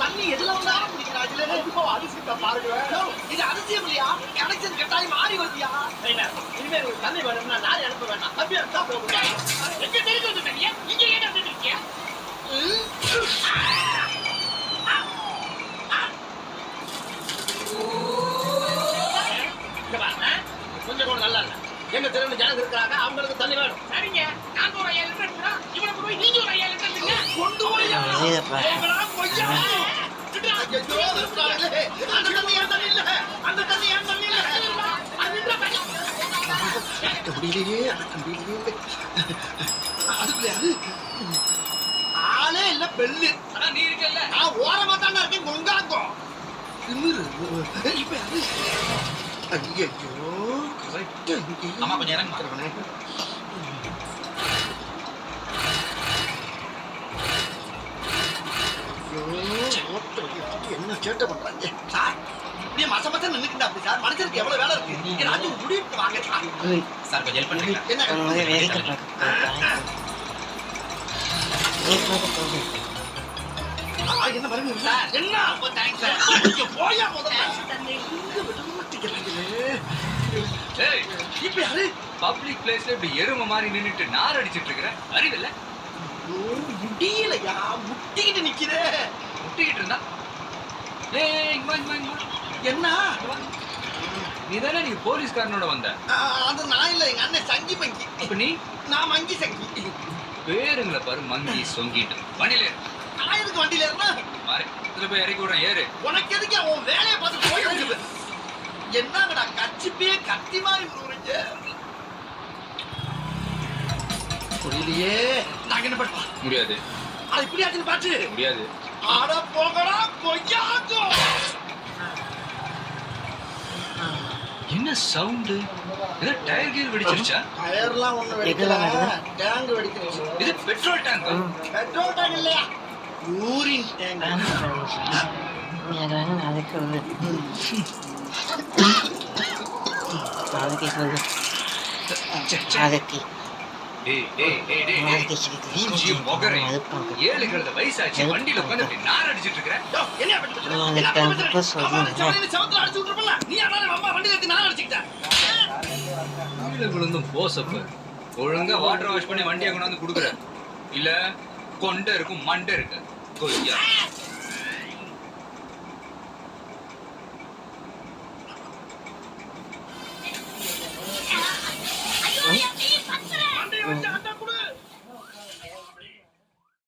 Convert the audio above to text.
தண்ணி எதுல வந்தாலும் குடிக்கிறா. இதுல கண்டிப்பா அரிசிட்ட பாருங்க. இது அதிசயம் இல்லையா? கனெக்ஷன் கட்டாயி மாறி வருதியா? இனிமேல் ஒரு தண்ணி வேணும்னா நான் அனுப்ப வேண்டாம். அப்படியே தான் போகுது. எங்க தெரிஞ்சு வந்துட்டீங்க? இங்க ஏன் வந்துட்டீங்க? கொஞ்சம் கூட நல்லா இல்ல. எங்க தெருவில் ஜனங்க இருக்காங்க, அவங்களுக்கு தண்ணி வேணும். சரிங்க, நான் ஒரு 5000 லிட்டர் எடுத்துறேன். இவனுக்கு போய் நீங்க ஒரு 5000 லிட்டர் எடுத்துங்க. கொண்டு போய் அந்த தண்ணி ஏன் தண்ணி இல்ல, அந்த தண்ணி ஏன் தண்ணி இல்ல, முடியலையே முடியலையே. அதுக்குள்ள ஆளே இல்ல பெல்லு. ஆனா நீ இருக்கல, நான் ஓரமா தானே இருக்கேன். கொங்காங்கோ திமிரு. இப்ப யாரு? ஐயோ அம்மா கொஞ்சம் இறங்க மாட்டேன். என்ன சேட்டை பண்றாங்க சார்? இப்படியே மச மச நின்னுக்கிட்டா அப்படி சார்? மனுஷனுக்கு எவ்வளவு வேலை இருக்கு. நீங்க ராஜு முடிவு வாங்க சார். சார் கொஞ்சம் ஹெல்ப் பண்ணுங்க. என்ன என்ன பாருங்க சார். என்ன ரொம்ப தேங்க்ஸ் சார். நீங்க போயா முதல்ல. இங்க விட மாட்டீங்களே. ஏய், இப்ப யாரு? பப்ளிக் பிளேஸ்ல இப்படி எருமை மாதிரி நின்னுட்டு நார் அடிச்சிட்டு இருக்கற அறிவில்ல? முடியலையா? முட்டிக்கிட்டு நிக்கிறே. முட்டிக்கிட்டு இருந்தா ஏய் இங்க என்ன? நீதானே நீ போலீஸ்காரனோட வந்த? அது நான் இல்ல, எங்க அண்ணன் சங்கி மங்கி. அப்ப நீ? நான் மங்கி சங்கி. பேருங்களை பாரு, மங்கி சொங்கிட்டு. வண்டியில ஏறு. நான் எதுக்கு வண்டியில ஏறினா? பாரு, இதுல போய் இறக்கி விடுறேன், ஏறு. உனக்கு எதுக்கு அவன் வேலையை பார்த்து போய் இருக்குது? என்னங்கடா கச்சிப்பே கத்தி மாதிரி விடுறீங்க? புரியலையே. நாங்க என்ன பண்ணுவா? முடியாது. அது இப்படி ஆச்சுன்னு பாத்து முடியாது. ஆட போகடா கொய்யாக்கோ. என்ன சவுண்ட்? இது டயர் கீர் வெடிச்சிருச்சா? டயர்லாம் ஒண்ணு வெடிக்கல, டேங்க் வெடிச்சிருச்சு. இது பெட்ரோல் டேங்க். பெட்ரோல் டேங்க் இல்லையா, யூரின் டேங்க். அதுக்கு அதுக்கு ஏய் ஏய் ஏய் டேய் மூஞ்சியும் முகரையும் 7 கழுத வயசாச்சு வண்டியில உட்கார்ந்து இப்படி நார் அடிச்சிட்டு இருக்கற. என்ன பண்ணிட்டு சவுத்துல அடிச்சு விட்டுறப்பல நீ அண்ணா அம்மா வண்டியில ஏத்தி நார் அடிச்சிட்டா. கீழ விழுந்தும் போசப்ப ஒழுங்கா வாட்டர் வாஷ் பண்ணி வண்டியை கொண்டு வந்து குடுக்குற. இல்ல கொண்டை இருக்கும் மண்டை இருக்கு கொய்யா.